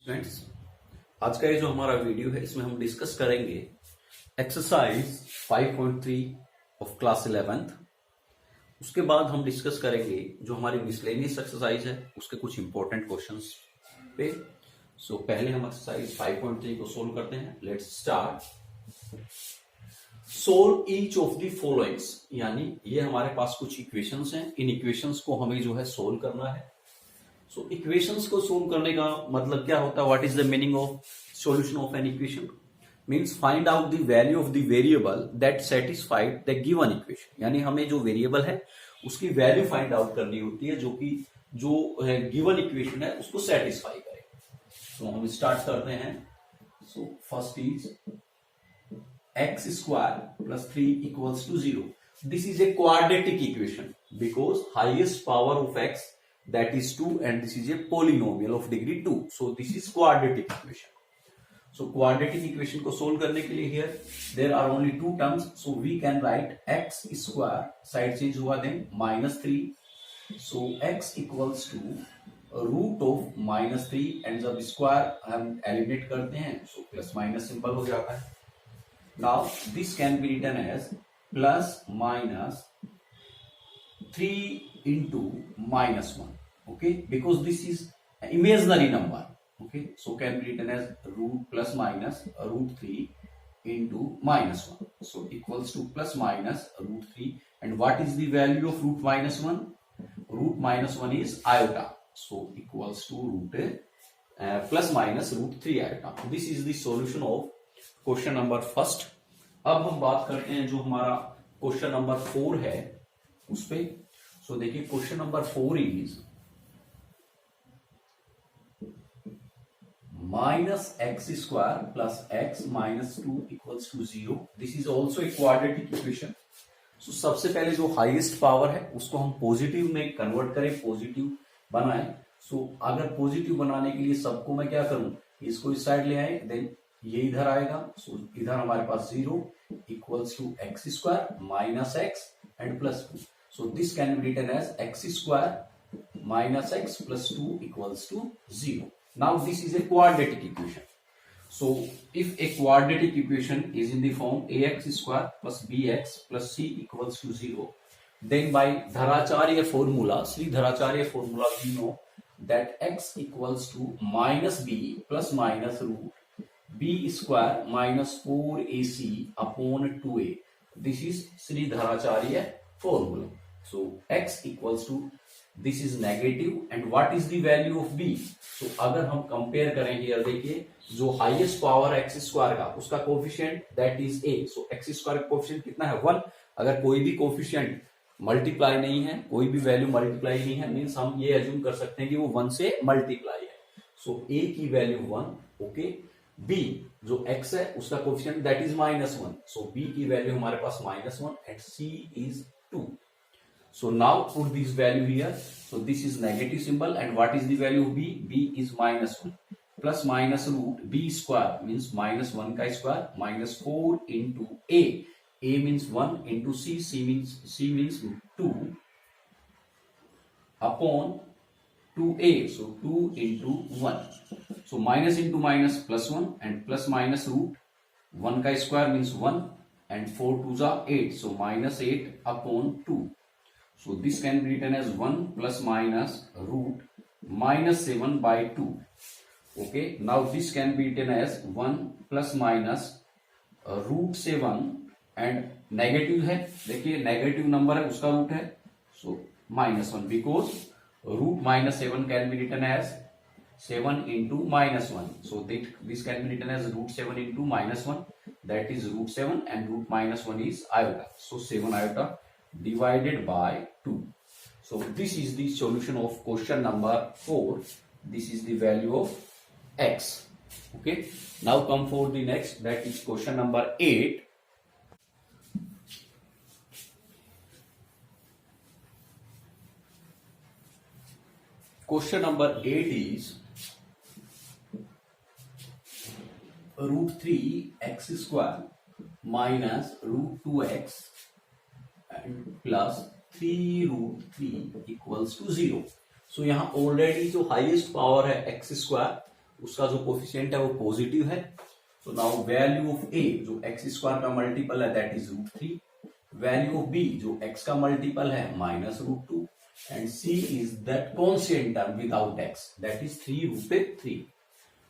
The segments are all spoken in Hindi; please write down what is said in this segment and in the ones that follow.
स्टूडेंट्स, आज का ये जो हमारा वीडियो है इसमें हम डिस्कस करेंगे एक्सरसाइज 5.3 ऑफ क्लास 11th। उसके बाद हम डिस्कस करेंगे जो हमारी मिसलेनियस एक्सरसाइज है उसके कुछ इंपॉर्टेंट क्वेश्चंस पे। पहले हम एक्सरसाइज 5.3 को सोल्व करते हैं। Let's start. Solve each of the followings, यानी ये हमारे पास कुछ इक्वेशंस हैं, इन इक्वेशंस को हमें जो है सोल्व करना है। इक्वेशंस को सोल्व करने का मतलब क्या होता है? What is the meaning of solution of an equation? Means find out the value of the variable that satisfied the given equation, यानी हमें जो वेरिएबल है उसकी वैल्यू फाइंड आउट करनी होती है जो कि जो गिवन इक्वेशन है उसको सेटिस्फाई करे। हम स्टार्ट करते हैं। First is x square plus 3 equals to 0। This is a quadratic equation because highest power of x, that is 2, and this is a polynomial of degree 2. So this is quadratic equation. So quadratic equation को solve करने के लिए here there are only two terms, so we can write x square, side change हुआ then -3, so x equals to root of -3, and जब square हम eliminate करते हैं so plus minus symbol हो जाता है। Now this can be written as plus minus 3 into -1, okay, because this is an imaginary number, okay, so can be written as root plus minus root 3 into -1, so equals to plus minus root 3, and what is the value of root minus 1? Root minus 1 is iota, so equals to root plus minus root 3 iota. This is the solution of question number first. अब हम बात करते हैं जो हमारा क्वेश्चन नंबर 4 है उस पे। देखिए question number 4 is -x square plus x minus 2 equals to 0. This is also a quadratic equation. सबसे पहले जो हाईएस्ट पावर है उसको हम पॉजिटिव में कन्वर्ट करें, पॉजिटिव बनाएं। अगर पॉजिटिव बनाने के लिए सबको मैं क्या करूं, इसको इस साइड ले आए, देन ये इधर आएगा। इधर हमारे पास 0 equals to x square minus x and plus 2. So this can be written as x square minus x plus 2 equals to 0. Now this is a quadratic equation. So if a quadratic equation is in the form ax square plus bx plus c equals to 0, then by Dharacharya formula, Sri Dharacharya formula, we know that x equals to minus b plus minus root b square minus 4ac upon 2a. This is Sri Dharacharya formula. So x equals to, this is negative, and what is the value of b? So अगर हम कंपेयर करें here, देखिए जो हाईएस्ट पावर एक्स स्क्वायर का उसका coefficient that is a. So x square का कोफिशिएंट कितना है? 1. अगर कोई भी कोफिशिएंट मल्टीप्लाई नहीं है, कोई भी वैल्यू मल्टीप्लाई नहीं है, मीन्स हम ये एज्यूम कर सकते हैं कि वो 1 से मल्टीप्लाई है। So a की वैल्यू 1, ओके। b जो x है उसका coefficient that is -1, so b की वैल्यू हमारे पास -1 and c is 2. So now put this value here. So this is negative symbol, and what is the value of b? b is -1 plus minus root b square means -1 का square minus 4 into a. a means 1 into c. c means 2 upon 2a. So 2 into 1. So minus into minus plus 1, and plus minus root 1 का square means 1, and 4 2s are 8. So minus 8 upon 2. So this can be written as 1 plus minus root minus 7 by 2. Okay. Now this can be written as 1 plus minus root 7, and negative है, देखिए नेगेटिव नंबर है उसका रूट है, so -1, because root -7 can be written as 7 into -1. So this can be written as root 7 into -1, that is root 7, and root -1 is iota. So 7 iota divided by 2. So this is the solution of question number 4. This is the value of x. Okay. Now come for the next, that is question number 8. Question number 8 is root 3 x square minus root 2x and plus 3 root 3 equals to 0. So यहाँ ऑलरेडी जो हाईएस्ट पावर है एक्स स्क्वायर उसका जो कोफिशिएंट है वो पॉजिटिव है। So now value of a जो एक्स स्क्वायर का मल्टीपल है that is √3, value of b जो एक्स का मल्टीपल है -√2 and c is that constant term without x that is 3√3।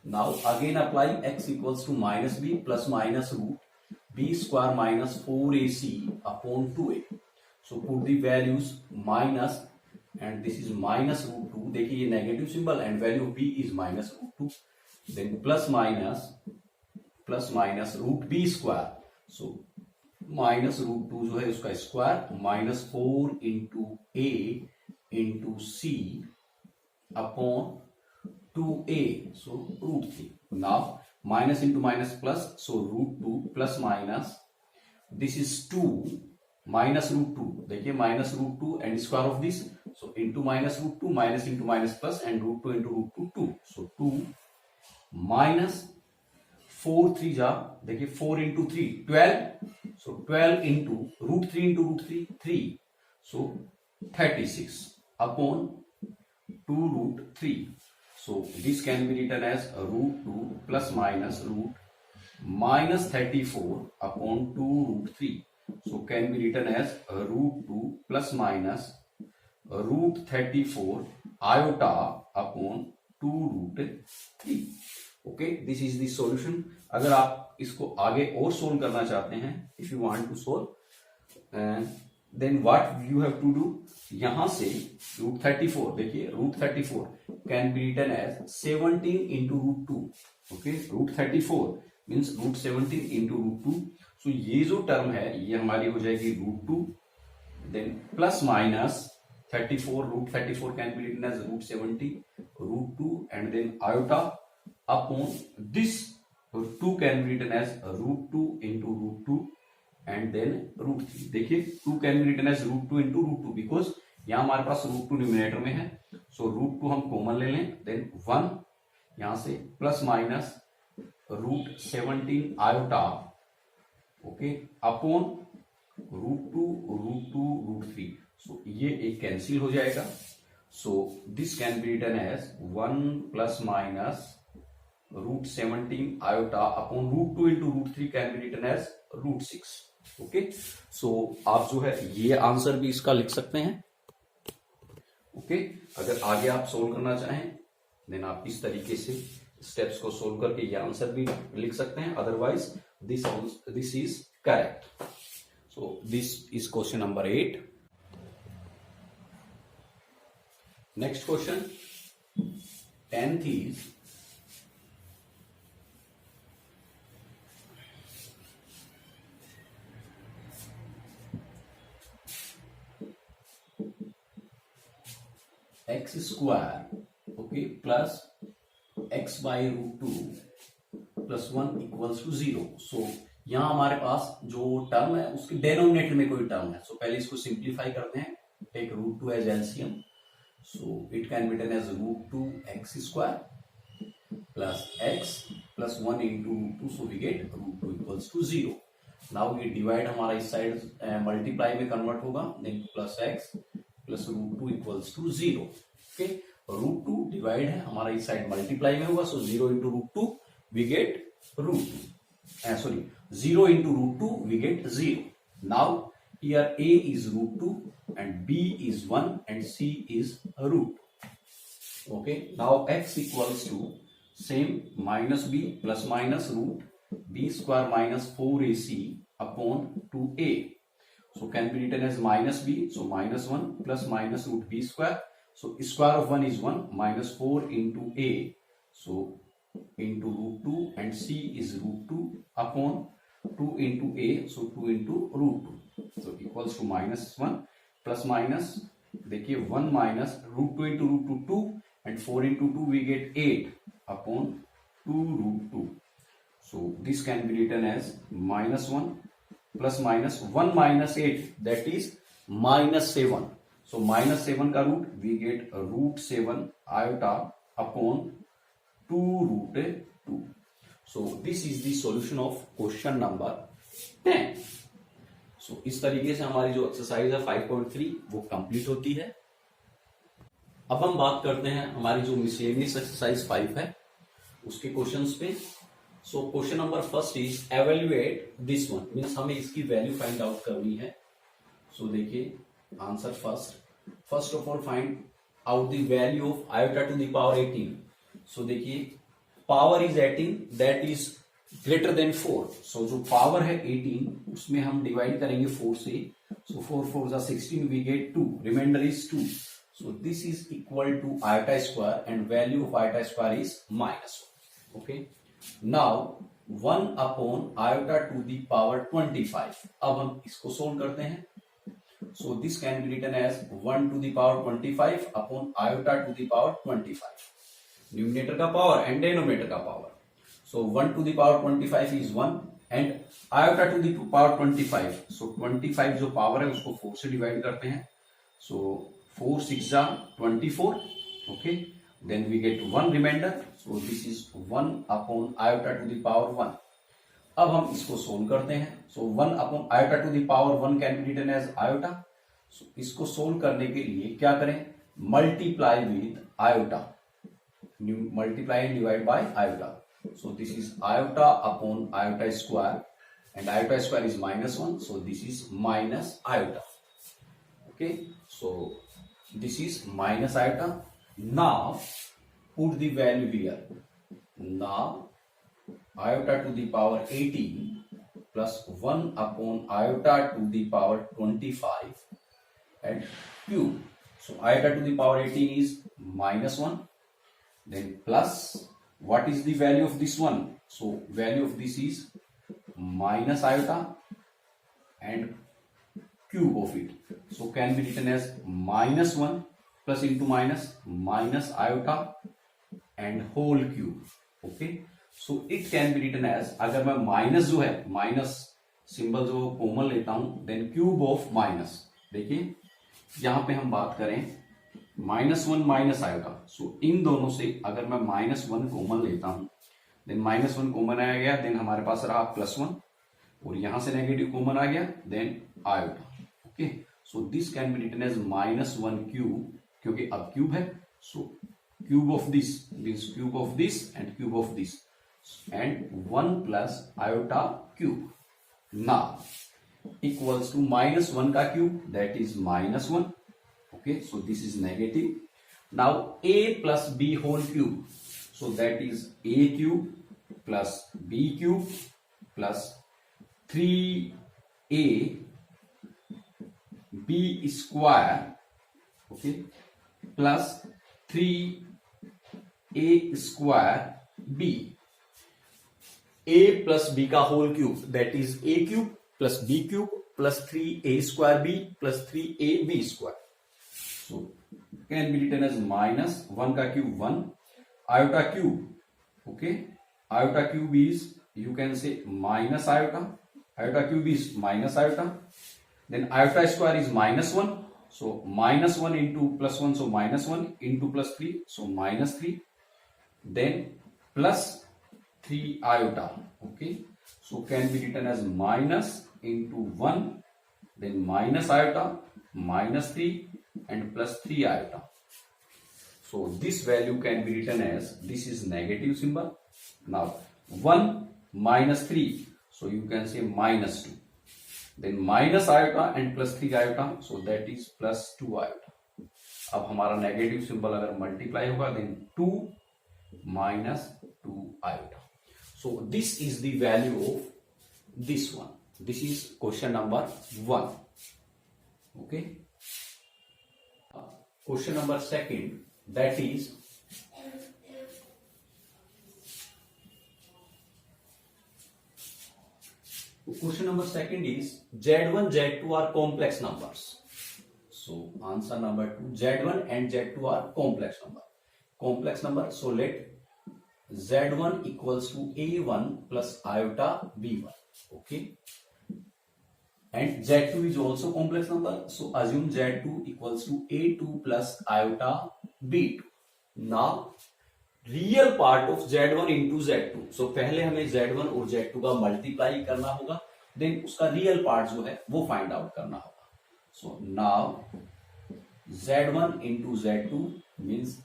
Now again apply x equals to -b plus minus √b square -4ac upon 2a। So put the values minus and this is -√2, देखिए ये negative symbol and value b is -√2, then plus minus √b square, so -√2 जो है उसका square -4 into a into c upon 2a, so √3। Now minus into minus plus, so √2 plus minus this is 2 -√2, देखिए -√2 and square of this, so into -√2 minus into minus plus and √2 into √2 2, so 2 minus 4 3 जा, देखिए 4 into 3 12, so 12 into √3 into √3 3, so 36 upon 2√3, so this can be written as √2 plus minus -34 upon 2√3, so can be written as √2 plus minus √34 iota upon 2√3। okay, this is the solution। अगर आप इसको आगे और सोल्व करना चाहते हैं, if you want to solve, then what you have to do, यहां से √34, देखिए √34 can be written as 17 into √2। okay, √34 means √17 into √2। सो ये जो टर्म है ये हमारी हो जाएगी √2, then plus minus 34, √34 can be written as √17 √2 and then iota upon this 2 can be written as √2 into √2 and then √3। देखिए 2 can be written as √2 into √2 because यहां हमारे पास √2 न्यूमिनेटर में है, सो √2 हम कॉमन ले लें, देन 1 यहां से plus minus √17 iota, okay, upon √2 √3, so ये एक कैंसिल हो जाएगा, so this can be written as 1 plus minus √17 iota upon √2 into √3 can be written as √6। Okay, so आप जो है ये आंसर भी इसका लिख सकते हैं। ओके, अगर आगे आप सोल्व करना चाहें देन आप इस तरीके से स्टेप्स को सोल्व करके ये आंसर भी लिख सकते हैं, otherwise this is correct। so this is question number 8। next question 10th is x square, okay, plus x by √2 plus 1 equals to 0। So यहां हमारे पास जो टर्म है उसके डेनोमिनेटर में कोई टर्म है, सो पहले इसको सिंप्लीफाई करते हैं, take √2 as LCM, so it can be written as √2 x square plus x plus 1 into √2, so we get √2 equals to 0। Now ये डिवाइड हमारा इस साइड मल्टीप्लाई में कन्वर्ट होगा, then plus x plus √2 equals to 0। Okay, √2 divide है हमारा इस साइड मल्टीप्लाई में होगा, so 0 into √2 we get √2, sorry 0 into √2 we get 0। now here a is √2 and b is 1 and c is √2। okay, now x equals to same minus b plus minus √b square minus 4ac upon 2a, so can be written as minus b, so minus 1 plus minus √b square, so square of 1 is 1 minus 4 into a, so into √2 and c is √2 upon 2 into a, so 2 into √2, so equals to -1 plus minus, देखिए 1 minus √2 into √2 2 and 4 into 2 we get 8 upon 2 √2, so this can be written as -1 plus minus 1 minus 8 that is -7, so -7 का root we get √7 iota upon 2 so this is the solution of question number 10। so इस तरीके से हमारी जो एक्सरसाइज है 5.3 वो कंप्लीट होती है। अब हम बात करते हैं हमारी जो मिसलेनियस एक्सरसाइज 5 है, उसके क्वेश्चंस पे। So question number first is evaluate this one, means हमें इसकी वैल्यू फाइंड आउट करनी है। सो देखिए answer first of all find out the value of iota to the power 18। So देखिए power is 18 that is greater than 4। सो जो पावर है 18 उसमें हम डिवाइड करेंगे 4 से। सो 4 4 जा 16, we get 2, reminder is 2। So this is equal to iota square and value of iota square is -1. Okay. Now 1 upon iota to the power 25. अब हम इसको सोल्व करते हैं। So this can be written as 1 to the power 25 upon iota to the power 25. Numerator का पावर एंड डिनोमिनेटर का power. So 1 to the power 25 is 1 and iota to the power 25. So 25 जो पावर है उसको 4 से डिवाइड करते हैं। So 4 6 are 24. Okay, then we get 1 remainder. So this is 1 upon iota to the power 1. अब हम इसको सोल्व करते हैं। So 1 upon iota to the power 1 can be written as iota. So इसको सोल्व करने के लिए क्या करें, multiply with iota, multiply and divide by iota. So this is iota upon iota square and iota square is -1. So this is minus iota. Okay, so this is minus iota. Now put the value here. Now iota to the power 18 plus 1 upon iota to the power 25 and cube. So iota to the power 18 is -1. Then plus what is the value of this one? So value of this is minus iota and cube of it. So can be written as -1 plus into minus iota and whole cube. Okay, so it can be written as, अगर मैं माइनस जो है माइनस सिंबल जो कॉमन लेता हूं, देन क्यूब ऑफ माइनस। देखिए यहां पे हम बात करें -1 माइनस आयोटा। सो इन दोनों से अगर मैं -1 कॉमन लेता हूं, देन -1 कॉमन आ गया, देन हमारे पास रहा +1 और यहां से नेगेटिव कॉमन आ गया, then iota. Okay, so this can be written as -1 cube, क्योंकि अब क्यूब है। So cube of this means cube of this and cube of this and 1 plus iota cube. Now equals to -1 का cube that is -1। Okay, so this is negative. Now a plus b whole cube, so that is a cube plus b cube plus 3a b square, okay, plus 3a square b। a plus b का whole cube that is a cube plus b cube plus 3a square b plus 3ab square. So can be written as -1 का cube 1, iota cube, okay, iota cube is you can say minus iota, iota cube is minus iota, then iota square is -1, so -1 into +1, so -1 into +3, so -3, then plus 3 iota, okay, so can be written as minus into 1, then minus iota, -3 and plus 3 iota. So this value can be written as, this is negative symbol. Now 1 minus 3, so you can say -2. Then minus iota and plus 3 iota, so that is plus 2 iota. अब हमारा नेगेटिव सिंबल अगर मल्टीप्लाई होगा, then 2 minus 2 iota. So this is the value of this one. This is question number 1. Okay. Question number 2, that is question number 2 is Z1 Z2 are complex numbers. So answer number 2, Z1 and Z2 are complex number. So let Z1 equals to A1 plus iota B1. Okay, and Z2 is also complex number, so assume Z2 equals to A2 plus iota B2. Now real part of Z1 into Z2, सो पहले हमें Z1 और Z2 का मल्टीप्लाई करना होगा, देन उसका रियल पार्ट जो है वो फाइंड आउट करना होगा। So now Z1 into Z2 means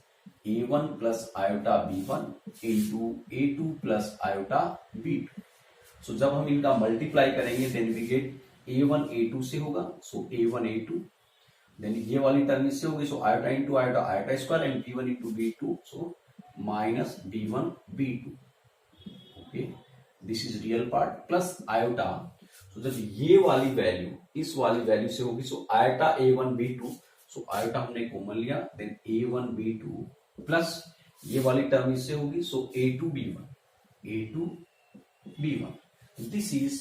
a1 plus iota b1 into a2 plus iota b2। सो जब हम इनका मल्टीप्लाई करेंगे then we gate a1 a2 से होगा, सो a1 a2, देन ये वाली टर्म इससे होगी, so iota into iota iota square and b1 into b2, so minus b1 b2। Okay, this is real part plus iota. So जब ये वाली वैल्यू इस वाली वैल्यू से होगी, so iota a1 b2, so iota हमने कॉमन लिया, देन a1 b2 प्लस ये वाली टर्म इससे होगी, सो a2 b1। This is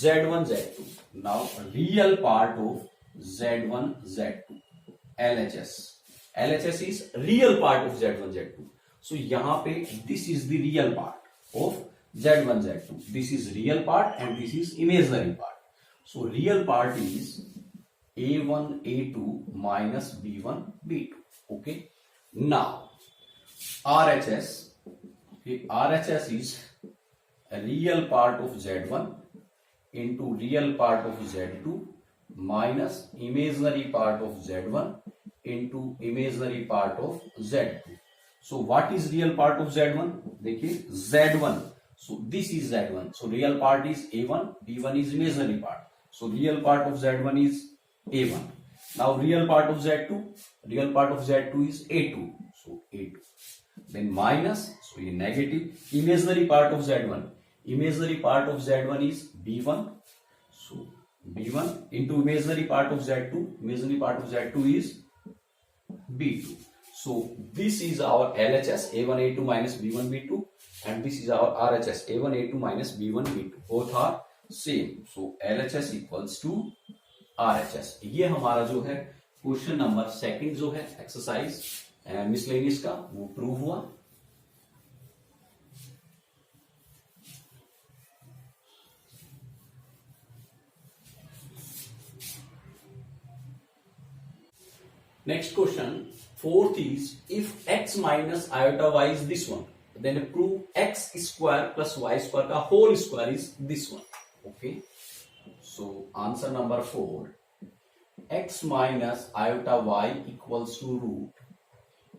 Z1 Z2. Now real part of Z1 Z2 LHS. LHS is real part of Z1 Z2. So यहाँ पे this is the real part of Z1 Z2. This is real part and this is imaginary part. So real part is A1 A2 minus B1 B2. Okay. Now RHS. Okay, RHS is a real part of Z1 into real part of Z2 minus imaginary part of Z1 into imaginary part of Z2. So what is real part of Z1? देखिए Z1. So this is Z1. So real part is A1, B1 is imaginary part. So real part of Z1 is A1. Now real part of Z2, real part of Z2 is A2. So A2. Then minus, so ये negative, imaginary part of Z1. Imaginary part of Z1 is B1. So B1 into imaginary part of Z2. Imaginary part of Z2 is B2. So this is our LHS A1 A2 minus B1 B2 and this is our RHS A1 A2 minus B1 B2. Both are same. So LHS equals to RHS. ये हमारा जो है क्वेश्चन नंबर सेकंड जो है एक्सरसाइज मिसलेनियस का वो प्रूव हुआ। Next question, fourth is if x minus iota y is this one, then prove x square plus y square का whole square is this one. Okay, so answer number 4, x minus iota y equals to root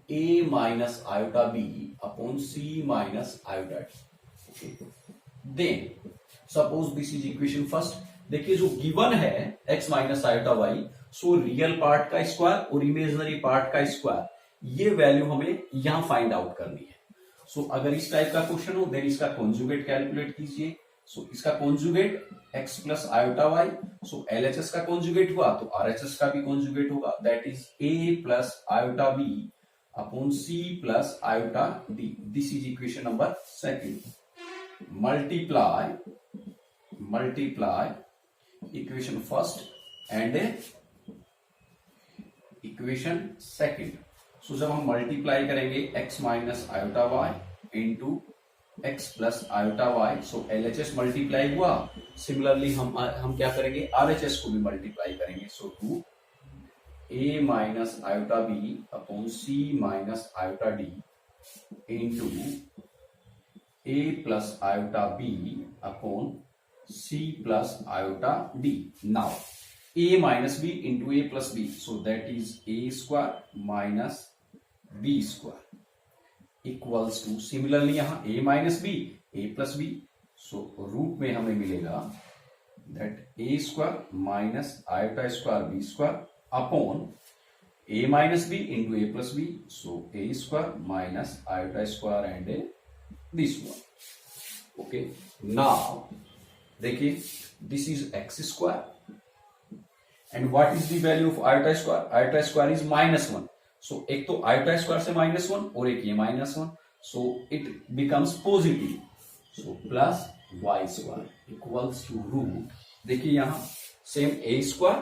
a minus iota b upon c minus iota d. Okay, then suppose this is equation first. देखिए जो गिवन है x minus iota y, so real part का स्क्वायर और इमेजिनरी पार्ट का स्क्वायर, ये वैल्यू हमें यहां फाइंड आउट करनी है। सो अगर इस टाइप का क्वेश्चन हो देन इसका कॉन्जुगेट कैलकुलेट कीजिए। सो इसका conjugate x plus iota y, so LHS का कॉन्जुगेट हुआ तो RHS का भी कॉन्जुगेट होगा, that is a plus iota b upon c plus iota d। This is equation number second. Multiply equation first and equation second. So जब हम मल्टीप्लाई करेंगे x minus iota y into x plus iota y, so LHS multiply हुआ। सिमिलरली हम क्या करेंगे, RHS को भी मल्टीप्लाई करेंगे। सो to a minus iota b upon c minus iota d into a plus iota b upon c plus iota d. Now a minus b into a plus b, so that is a square minus b square equals to, similarly यहाँ a minus b a plus b, so root में हमें मिलेगा that a square minus iota square b square upon a minus b into a plus b, so a square minus iota square and this one. Okay, now देखिए this is x square and what is the value of iota square, iota square is -1, सो एक तो आयोटा स्क्वायर से -1 और एक ये -1, so it becomes positive, so plus y square equals to root, देखिए यहां same A square,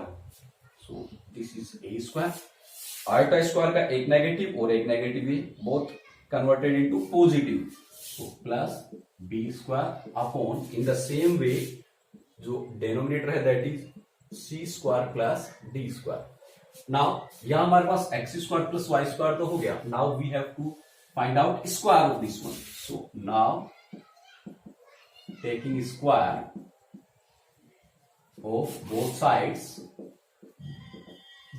so this is A square, iota square का एक नेगेटिव और एक नेगेटिव है, both converted into positive, so plus B square upon in the same way जो डेनोमिनेटर है that is C square plus D square. Now यहां हमारे पास x square plus y square तो हो गया, now we have to find out square of this one. So now taking square of both sides,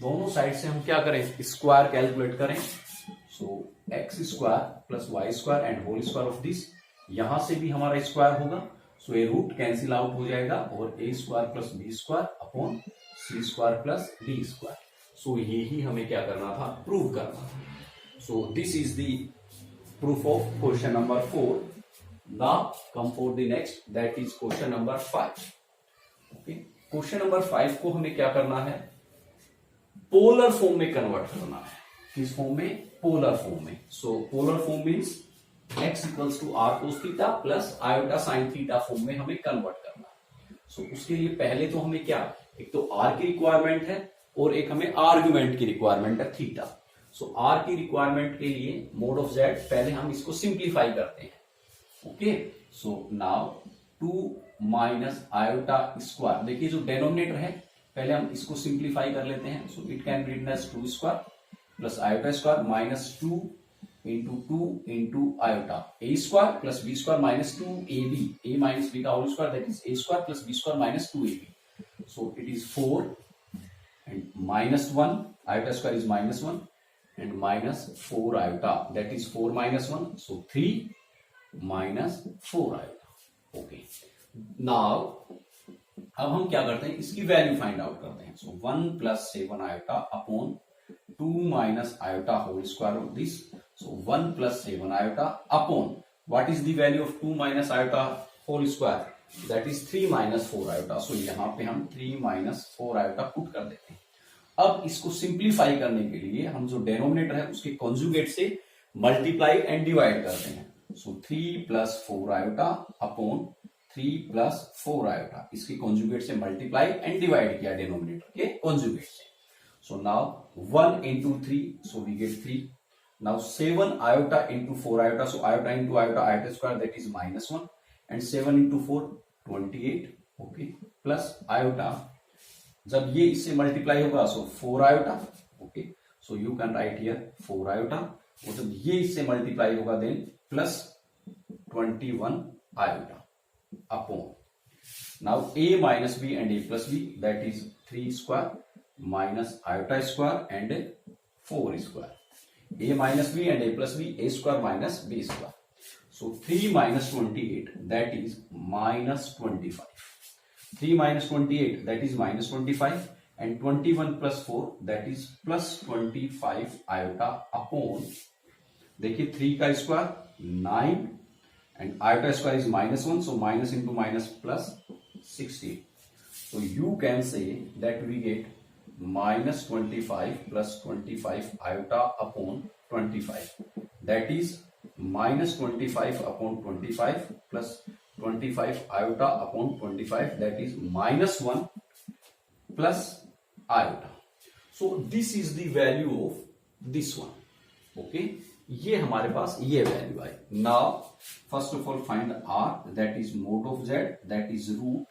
दोनों साइड से हम क्या करें, स्क्वायर कैलकुलेट करें। So x square plus y square and whole square of this, यहां से भी हमारा स्क्वायर होगा, सो ये रूट कैंसिल आउट हो जाएगा और A square plus B square upon C square plus D square. So ये ही हमें क्या करना था, प्रूव करना था। So this is the proof of question number 4. Now come for the next, that is question number 5. Okay, question number 5 को हमें क्या करना है, पोलर फॉर्म में कन्वर्ट करना है। किस फॉर्म में, पोलर फॉर्म में। So polar form means x equals to r cos theta plus iota sine theta form में हमें कन्वर्ट करना है। सो उसके लिए पहले तो हमें क्या, एक तो r की रिक्वायरमेंट है और एक हमें आर्ग्यूमेंट की रिक्वायरमेंट है थीटा। सो r की रिक्वायरमेंट के लिए मोड ऑफ z, पहले हम इसको सिंप्लीफाई करते हैं। Okay, so now 2 minus iota square, देखिए जो डेनोमिनेटर है पहले हम इसको सिंप्लीफाई कर लेते हैं। So it can be written as 2 square plus iota square minus 2 into iota a square plus B square minus 2ab, a minus b का whole square that is a square plus b square minus 2ab। So it is 4 and minus 1, iota square is minus 1 and minus 4 iota, that is 4 minus 1, so 3 minus 4 iota. Okay, now अब हम क्या करते हैं, इसकी वैल्यू फाइंड आउट करते हैं। So 1 plus 7 iota upon 2 minus iota whole square of this, so 1 plus 7 iota upon what is the value of 2 minus iota whole square, that is 3 minus 4 iota. So यहां पे हम 3 माइनस 4 आयोटा पुट कर देते हैं। अब इसको सिंप्लीफाई करने के लिए हम जो डेनोमिनेटर है उसके कॉन्जुगेट से मल्टीप्लाई एंड डिवाइड करते हैं। So 3 plus 4 iota upon 3 plus 4 iota, इसके कॉन्जुगेट से मल्टीप्लाई एंड डिवाइड किया डेनोमिनेटर के कॉन्जुगेट से। So now 1 into 3, so we get 3। Now 7 iota into 4 iota, so iota into iota, iota square that is minus 1 and 7 into 4 28। Okay, plus iota जब ये इससे मल्टीप्लाई होगा so 4 iota. Okay, so you can write here 4 iota, और जब ये इससे मल्टीप्लाई होगा then plus 21 iota upon now a minus b and a plus b that is 3 square minus iota square and 4 square, a minus b and a plus b, a square minus b square. So 3 minus 28 that is minus 25, 3 minus 28 that is minus 25 and 21 plus 4 that is plus 25 iota upon, देखिए 3 का square 9 and iota square is minus 1, so minus into minus plus 60. So you can say that we get minus 25 plus 25 iota upon 25, that is minus 25 upon 25 plus 25 iota upon 25, that is minus 1 plus iota. So this is the value of this one. Okay, ये हमारे पास ये वैल्यू आई। Now first of all find r, that is mod of z, that is root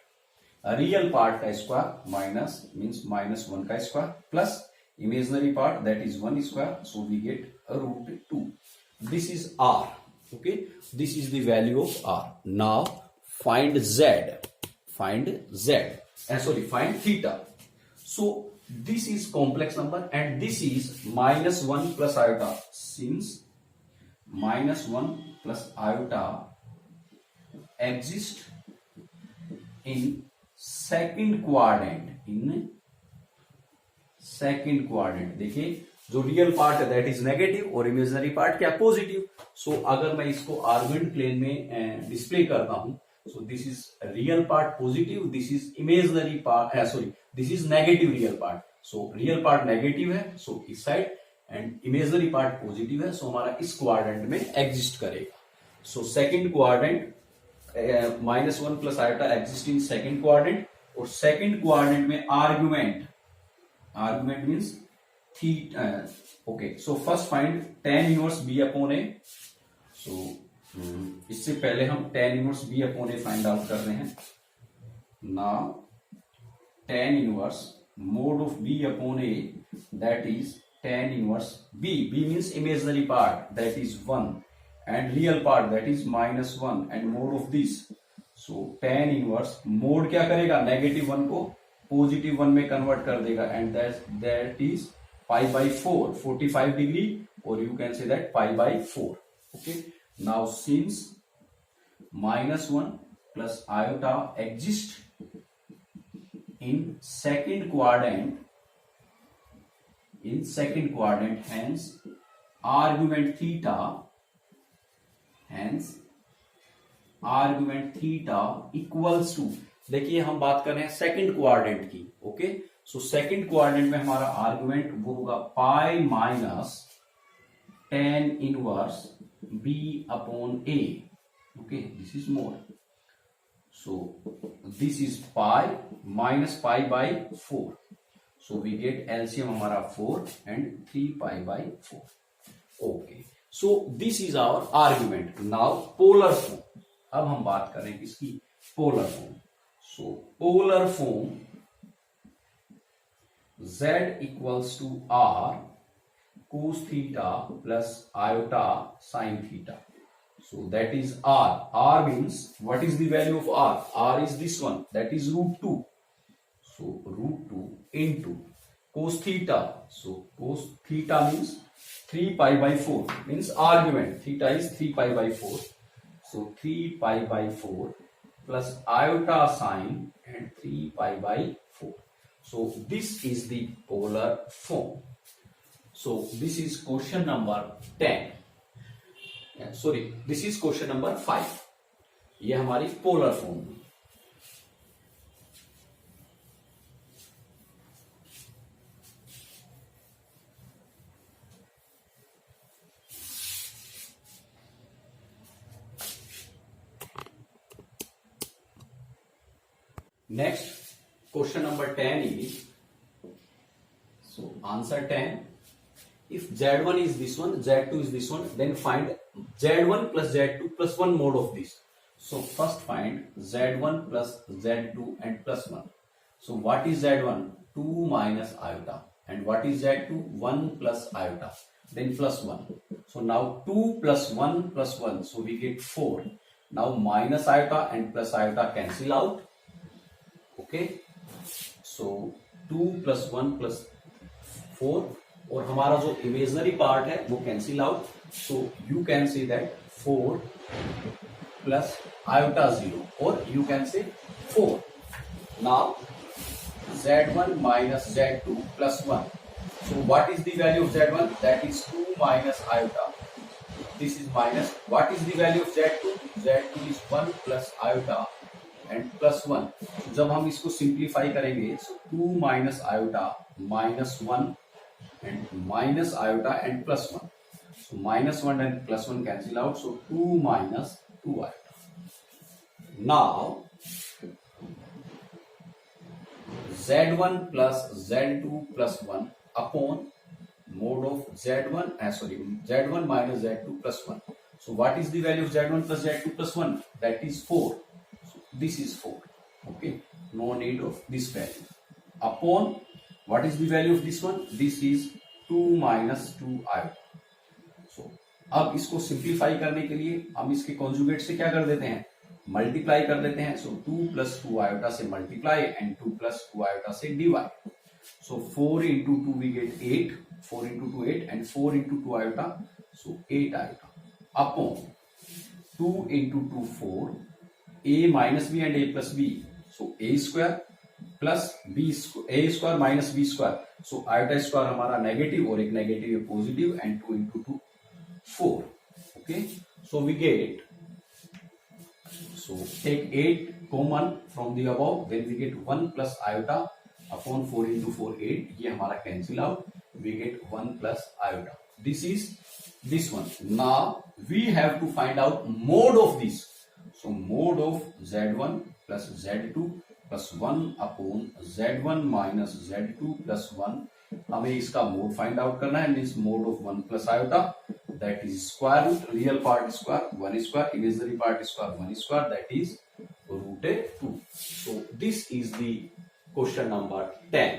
real part का स्क्वायर माइनस मीन्स माइनस 1 का square plus imaginary part that is 1 square, so we get root 2। This is r. Okay, this is the value of r. Now find z, find theta. So this is complex number and this is minus 1 plus iota, since minus 1 plus iota exist in second quadrant, देखिए जो रियल पार्ट है दैट इज नेगेटिव और इमेजिनरी पार्ट क्या, पॉजिटिव। सो अगर मैं इसको आर्गुमेंट प्लेन में डिस्प्ले करता हूं, सो this is real part positive, this is imaginary part, sorry this is negative real part. So real part negative है सो इस side and imaginary part positive है, सो हमारा इस क्वाड्रेंट में एग्जिस्ट करेगा। सो second quadrant minus 1 plus iota exist in second quadrant, और सेकंड क्वाड्रेंट में argument means theta. Okay, so first find tan inverse b upon a। सो इससे पहले हम tan inverse b upon a find out कर रहे हैं। Now tan inverse mod of b upon a, that is tan inverse b means imaginary part that is 1 and real part that is minus 1 and mod of this, so tan inverse mod क्या करेगा, नेगेटिव 1 को पॉजिटिव 1 में कन्वर्ट कर देगा, and that is pi by 4, 45 degree or you can say that pi by 4. Okay, now since minus 1 plus iota exists in second quadrant, hence argument theta equals to, देखिए हम बात कर रहे हैं सेकंड क्वाड्रेंट की. ओके, सो सेकंड क्वाड्रेंट में हमारा आर्गुमेंट वो होगा pi minus tan inverse b upon a. Okay, this is mod. So this is pi minus pi by 4. So we get LCM हमारा 4 and 3 pi by 4. Okay, so this is our argument. Now polar form. अब हम बात करें किसकी? Polar form. So polar form z equals to r cos theta plus iota sin theta. So that is r. R means what is the value of r? R is this one, that is root 2. So root 2 into cos theta. So cos theta means 3 pi by 4, means argument theta is 3 pi by 4. So 3 pi by 4 plus iota sine and 3 pi by 4. So this is the polar form. So this is question number 10. Sorry, this is question number 5. ये हमारी polar form. Next, question number 10 is, so answer 10. If Z1 is this one, Z2 is this one, then find Z1 plus Z2 plus 1 mode of this. So first find Z1 plus Z2 and plus 1. So what is Z1? 2 minus iota. And what is Z2? 1 plus iota. Then plus 1. So now 2 plus 1 plus 1. So we get 4. Now minus iota and plus iota cancel out. Okay. So 2 plus 1 plus 4. और हमारा जो इमेजनरी पार्ट है वो cancel out. So you can say that 4 plus iota 0 और यू कैन से 4. Now Z1 minus Z2 plus 1. So what is the value of Z1? That is 2 minus iota. This is minus. What is the value of Z2? Z2 is 1 plus iota and plus 1. जब हम इसको सिंप्लीफाई करेंगे, so 2 minus iota minus 1 and minus iota and plus 1. So minus 1 and plus 1 cancel out. So 2 minus 2 iota. Now Z1 plus Z2 plus 1 upon mode of Z1, Z1 minus Z2 plus 1. So what is the value of Z1 plus Z2 plus 1? That is 4. So this is 4. Okay, no need of this value. Upon what is the value of this one? This is 2 minus 2 iota. So अब इसको सिंप्लीफाई करने के लिए हम इसके कॉन्जुगेट से क्या कर देते हैं? मल्टीप्लाई कर देते हैं. सो 2 plus 2 iota से मल्टीप्लाई and 2 plus 2 iota से divide. So 4 into 2 we get 8. 4 into 2 8 and 4 into 2 iota. So 8 iota. Upon 2 into 2 4. A minus b and a plus b. So a square plus B A square minus B square. So iota square हमारा नेगेटिव और एक नेगेटिव है positive and 2 into 2 4. Okay, so we get, so take 8 common from the above, then we get 1 plus iota upon 4 into 4 8. ये हमारा cancel out. We get 1 plus iota. This is this one. Now we have to find out mod of this. So mod of Z1 plus Z2 plus 1 upon Z1 minus Z2 plus 1. हमें इसका मोड फाइंड आउट करना है. Means mod of 1 plus iota, that is square root. Real part square 1 square, imaginary part square 1 square, that is root 2. So this is the question number 10.